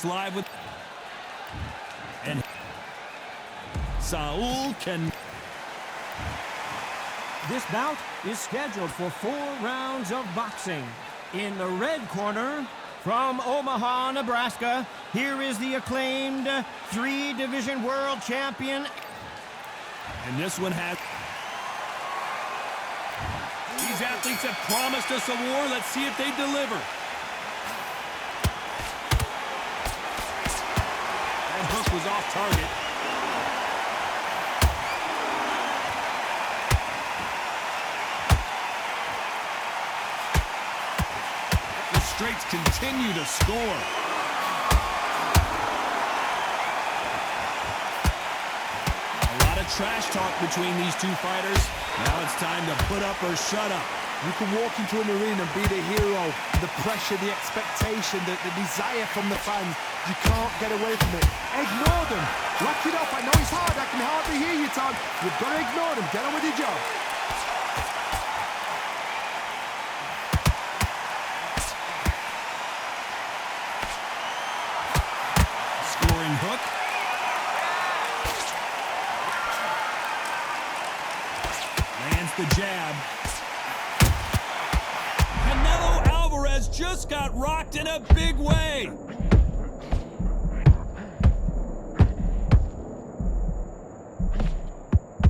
us live with... And Saul can... This bout is scheduled for 4 rounds of boxing. In the red corner, from Omaha, Nebraska, here is the acclaimed 3-division world champion. And this one has... These athletes have promised us a war. Let's see if they deliver. That hook was off target. The straights continue to score. A lot of trash talk between these two fighters. Now it's time to put up or shut up. You can walk into an arena and be the hero. The pressure, the expectation, the desire from the fans. You can't get away from it. Ignore them. Lock it up. I know it's hard. I can hardly hear you, Tom. You've got to ignore them. Get on with your job. Scoring hook. The jab. Canelo Alvarez just got rocked in a big way.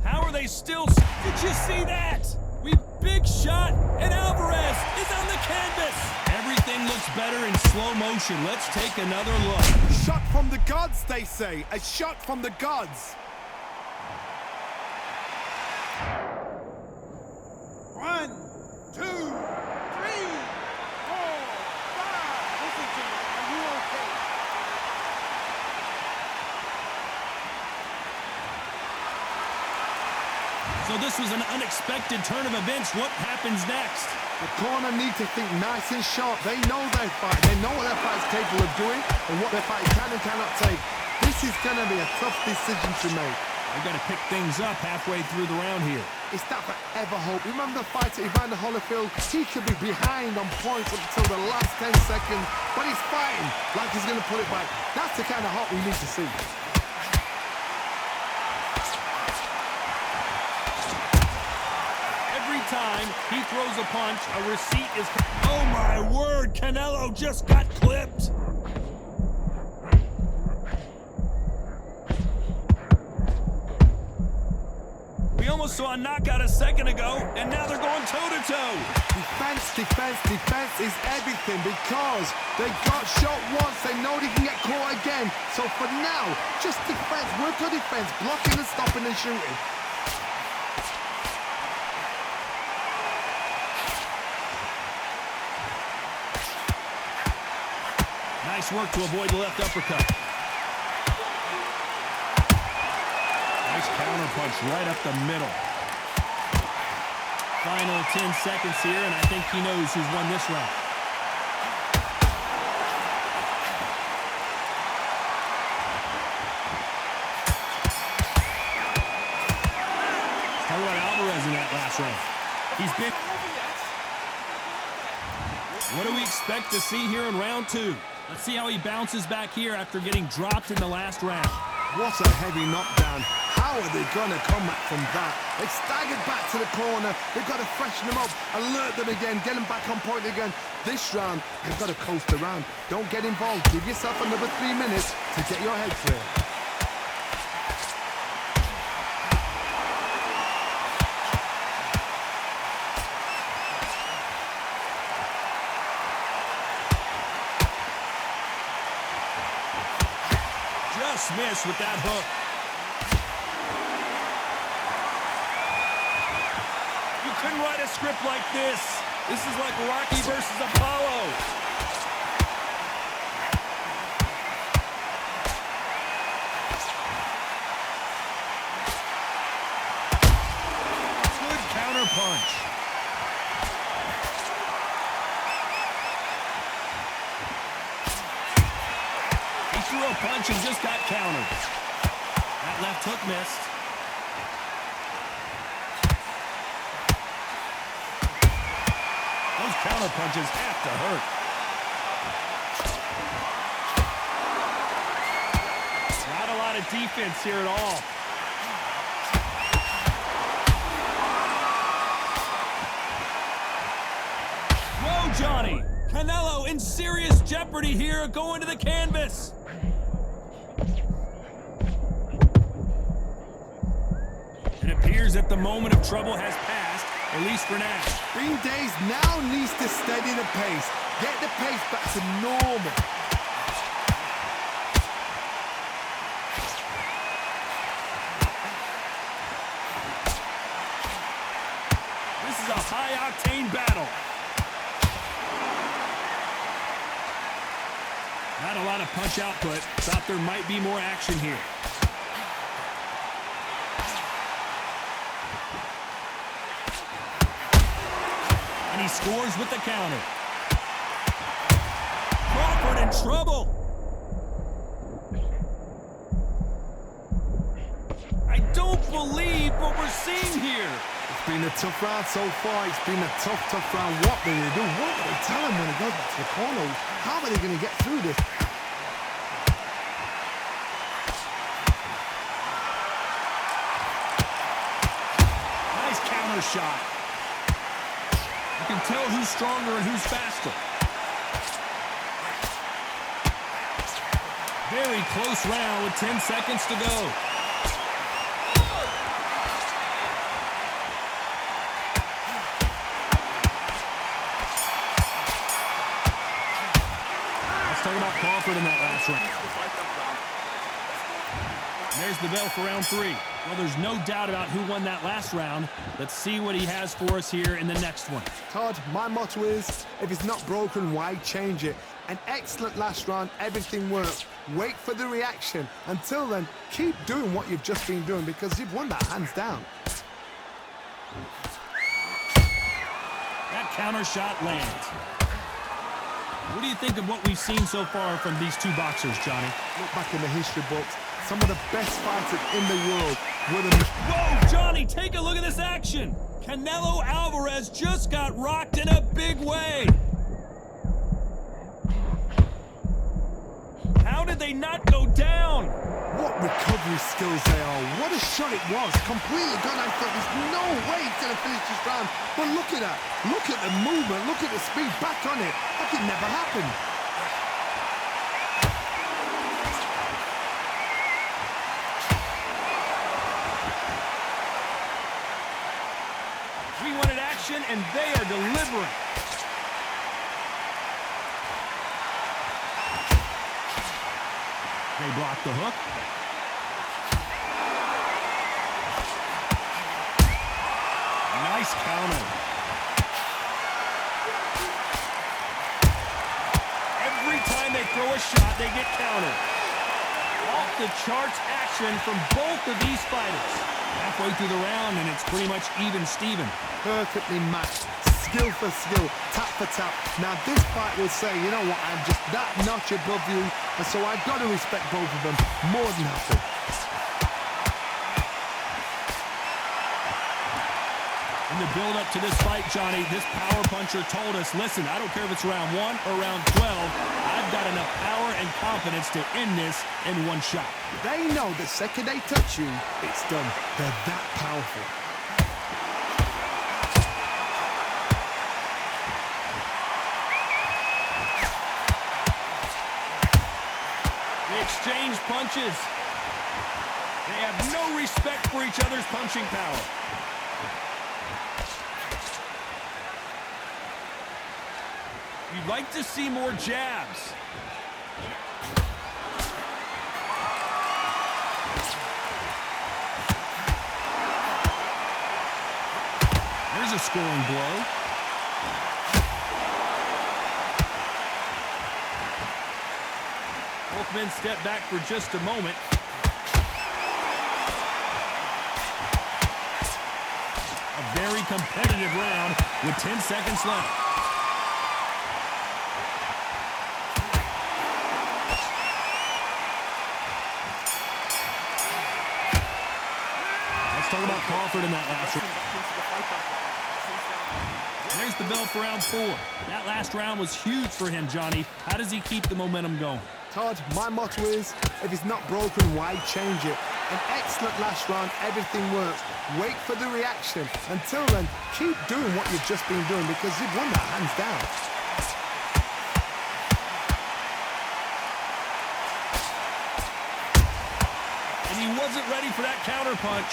How are they still... Did you see that? Big shot, and Alvarez is on the canvas. Everything looks better in slow motion. Let's take another look. Shot from the gods, they say. A shot from the gods. 1, 2, 3, 4, 5. Listen to me. Are you okay? So this was an unexpected turn of events. What happens next? The corner need to think nice and sharp. They know their fight. They know what their fight's capable of doing and what their fight can and cannot take. This is going to be a tough decision to make. They've got to pick things up halfway through the round here. It's that forever hope. Remember the fight at Evander Holyfield? He could be behind on points until the last 10 seconds, but he's fighting like he's going to put it back. That's the kind of hope we need to see. Every time he throws a punch, a receipt is... Oh my word, Canelo just got clipped. Almost saw a knockout a second ago, and now they're going toe-to-toe. Defense, defense, defense is everything because they got shot once. They know they can get caught again. So for now, just defense, work on defense, blocking and stopping and shooting. Nice work to avoid the left uppercut. Counter punch right up the middle. Final 10 seconds here, and I think he knows who's won this round. How about Alvarez in that last round? He's been... What do we expect to see here in round 2? Let's see how he bounces back here after getting dropped in the last round. What a heavy knockdown. How are they going to come back from that? They staggered back to the corner. They've got to freshen them up, alert them again, get them back on point again. This round, they've got to coast around. Don't get involved. Give yourself another 3 minutes to get your head clear. Just missed with that hook. You couldn't write a script like this. This is like Rocky versus Apollo. Good counter punch. He threw a punch and just got countered. That left hook missed. Those counter punches have to hurt. Not a lot of defense here at all. Whoa, Johnny! Canelo in serious jeopardy here, going to the canvas. It appears that the moment of trouble has passed, at least for now. Green Days now needs to steady the pace. Get the pace back to normal. This is a high-octane battle. Not a lot of punch output. Thought there might be more action here. And he scores with the counter. Crawford in trouble. I don't believe what we're seeing here. It's been a tough round so far. It's been a tough round. What do they do? What do they tell him when he goes back to the corner? How are they going to get through this? Nice counter shot. You can tell who's stronger and who's faster. Very close round with 10 seconds to go. Talk about Crawford in that last round. And there's the bell for round 3. Well, there's no doubt about who won that last round. Let's see what he has for us here in the next one. Todd, my motto is, if it's not broken, why change it? An excellent last round, everything worked. Wait for the reaction. Until then, keep doing what you've just been doing because you've won that hands down. That counter shot lands. What do you think of what we've seen so far from these two boxers, Johnny? Look back in the history books. Some of the best fighters in the world were the... Whoa, Johnny, take a look at this action. Canelo Alvarez just got rocked in a big way. How did they not go down? What recovery skills they are. What a shot it was. Completely gone. I thought there's no way he's going to finish this round. But look at that. Look at the movement. Look at the speed. Back on it. Like it never happened. We wanted action, and they are delivering. They block the hook. Nice counter. Every time they throw a shot, they get countered. Off the charts action from both of these fighters. Halfway through the round, and it's pretty much even Steven. Perfectly matched. Skill for skill. Tap for tap. Now this fight will say, you know what, I'm just that notch above you. And so I've got to respect both of them. More than happy. In the build-up to this fight, Johnny, this power puncher told us, listen, I don't care if it's round 1 or round 12, I've got enough power and confidence to end this in one shot. They know the second they touch you, it's done. They're that powerful. They exchange punches. They have no respect for each other's punching power. You'd like to see more jabs. There's a scoring blow. Both men step back for just a moment. A very competitive round with 10 seconds left. Talk about Crawford in that last round. There's the bell for round 4. That last round was huge for him, Johnny. How does he keep the momentum going? Todd, my motto is, if it's not broken, why change it? An excellent last round, everything works. Wait for the reaction. Until then, keep doing what you've just been doing because you've won that hands down. And he wasn't ready for that counter punch.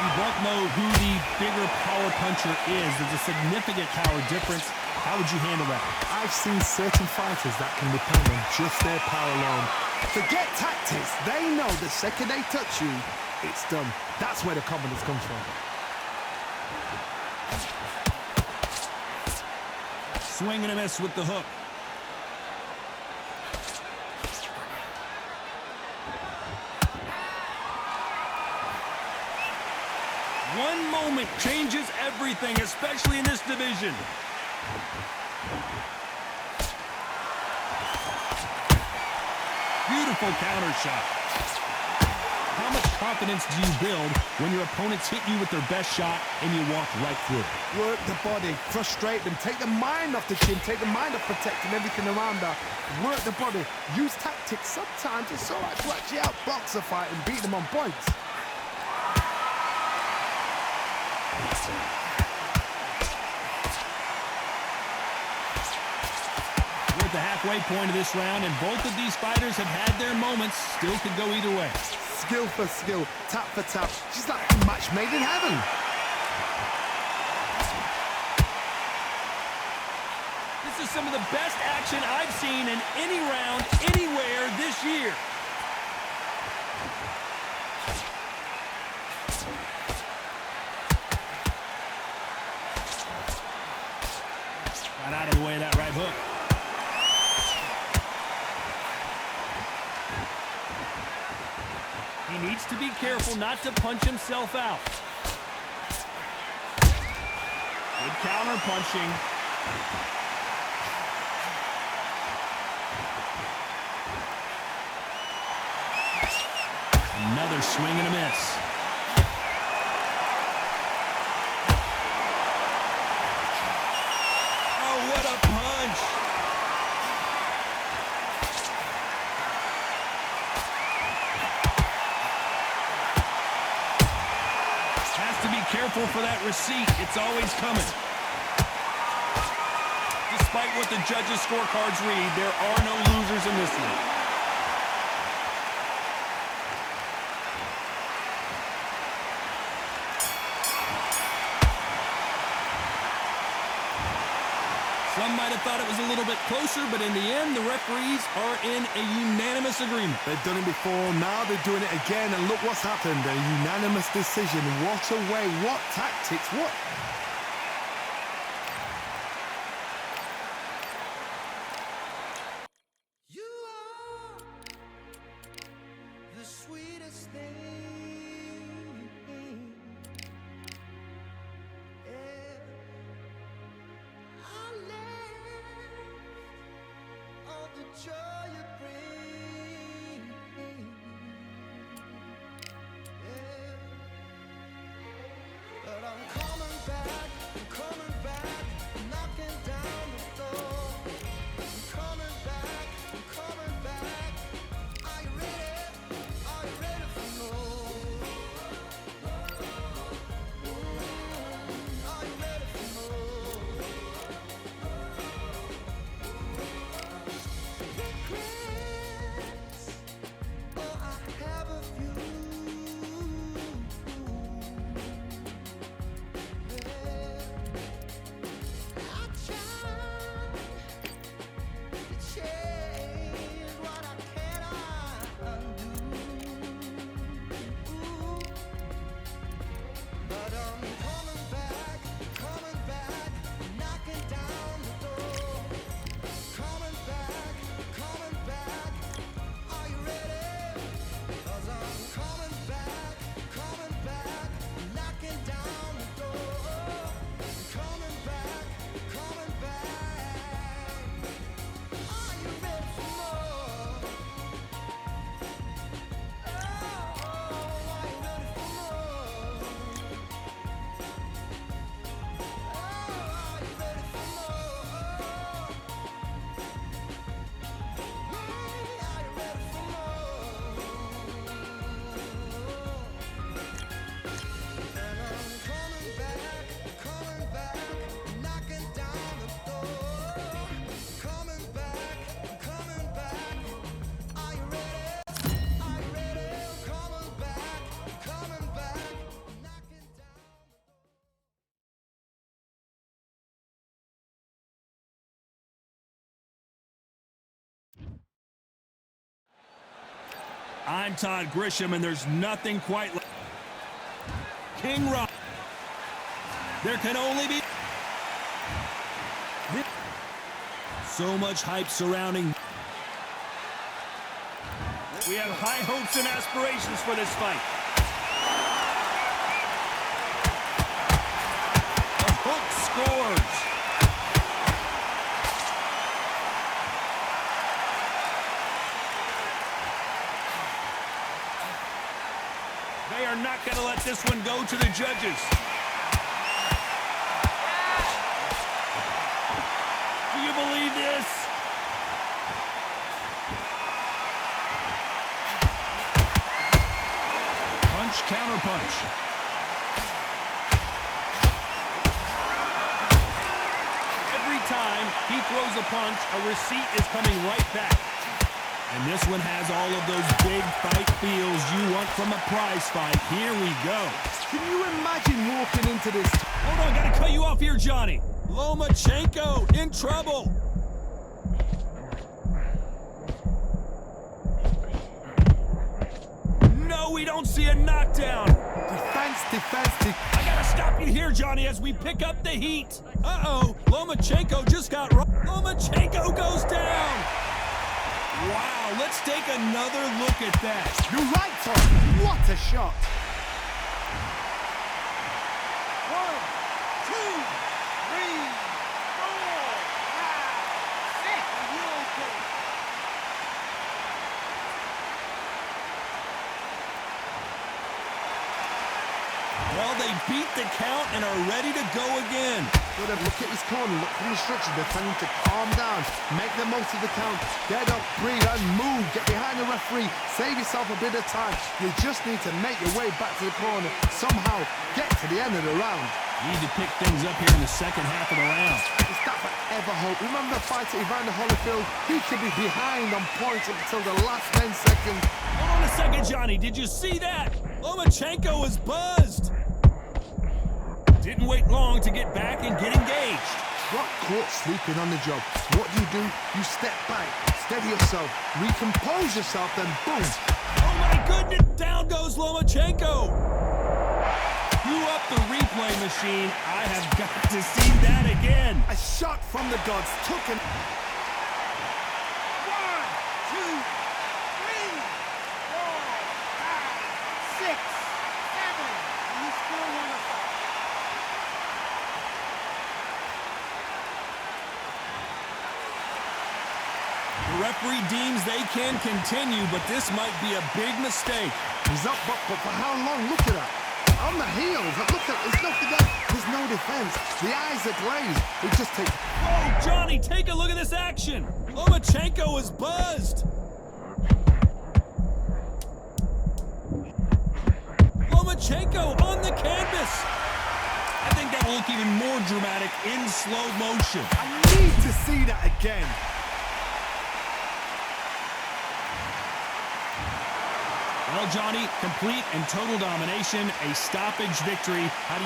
You both know who the bigger power puncher is. There's a significant power difference. How would you handle that? I've seen certain fighters that can depend on just their power alone. Forget tactics. They know the second they touch you, it's done. That's where the confidence comes from. Swing and a miss with the hook. One moment changes everything, especially in this division. Beautiful counter shot. How much confidence do you build when your opponents hit you with their best shot and you walk right through it? Work the body, frustrate them, take the mind off the chin, take the mind off protecting everything around her. Work the body, use tactics. Sometimes it's all right to actually outbox a fight and beat them on points. We're at the halfway point of this round, and both of these fighters have had their moments. Still could go either way. Skill for skill, tap for tap. She's like a match made in heaven. This is some of the best action I've seen in any round, anywhere this year. Got out of the way of that right hook. He needs to be careful not to punch himself out. Good counter punching. Another swing and a miss. Oh, what a punch! Has to be careful for that receipt. It's always coming. Despite what the judges' scorecards read, there are no losers in this one. Some might have thought it was a little bit closer, but in the end, the referees are in a unanimous agreement. They've done it before, now they're doing it again, and look what's happened. A unanimous decision. What a way, what tactics, what... You are the sweetest thing. Yeah. I live all the joy you bring. Yeah. But I'm coming back, knocking down the door. I'm coming back. Are you ready for more? Are you ready for more? I'm Todd Grisham, and there's nothing quite like King Rock. There can only be so much hype surrounding. We have high hopes and aspirations for this fight. The hook scores. They are not going to let this one go to the judges. Do you believe this? Punch, counter punch. Every time he throws a punch, a receipt is coming right back. And this one has all of those big fight feels you want from a prize fight. Here we go. Can you imagine walking into this? Hold on, gotta cut you off here, Johnny. Lomachenko in trouble. No, we don't see a knockdown. Defense. I gotta stop you here, Johnny, as we pick up the heat. Uh-oh, Lomachenko just got wrong. Lomachenko goes down. Wow, let's take another look at that. You're right, Tom. What a shot. 1, 2, 3, 4, 5, 6. Are you okay? Well, they beat the count and are ready to go again. Look at his corner, look for the instructions. They're telling him to calm down, make the most of the count, get up, breathe, and move. Get behind the referee, save yourself a bit of time. You just need to make your way back to the corner, somehow get to the end of the round. Need to pick things up here in the second half of the round. Is that forever hope? Remember the fight at Evander Holyfield? He could be behind on points until the last 10 seconds. Hold on a second, Johnny. Did you see that? Lomachenko was buzzed. Didn't wait long to get back and get engaged. Got caught sleeping on the job. What do? You step back, steady yourself, recompose yourself, then boom. Oh my goodness, down goes Lomachenko. Cue up the replay machine. I have got to see that again. A shot from the gods took him. 1, 2, 3, 4, 5, 6, 7. And you still want to fight. The referee deems they can continue, but this might be a big mistake. He's up, but for how long? Look at that. On the heels. Look at there's nothing there. There's no defense. The eyes are glazed. It just takes. Whoa, Johnny, take a look at this action. Lomachenko is buzzed. Lomachenko on the canvas. I think that will look even more dramatic in slow motion. I need to see that again. Well, Johnny, complete and total domination, a stoppage victory. How do you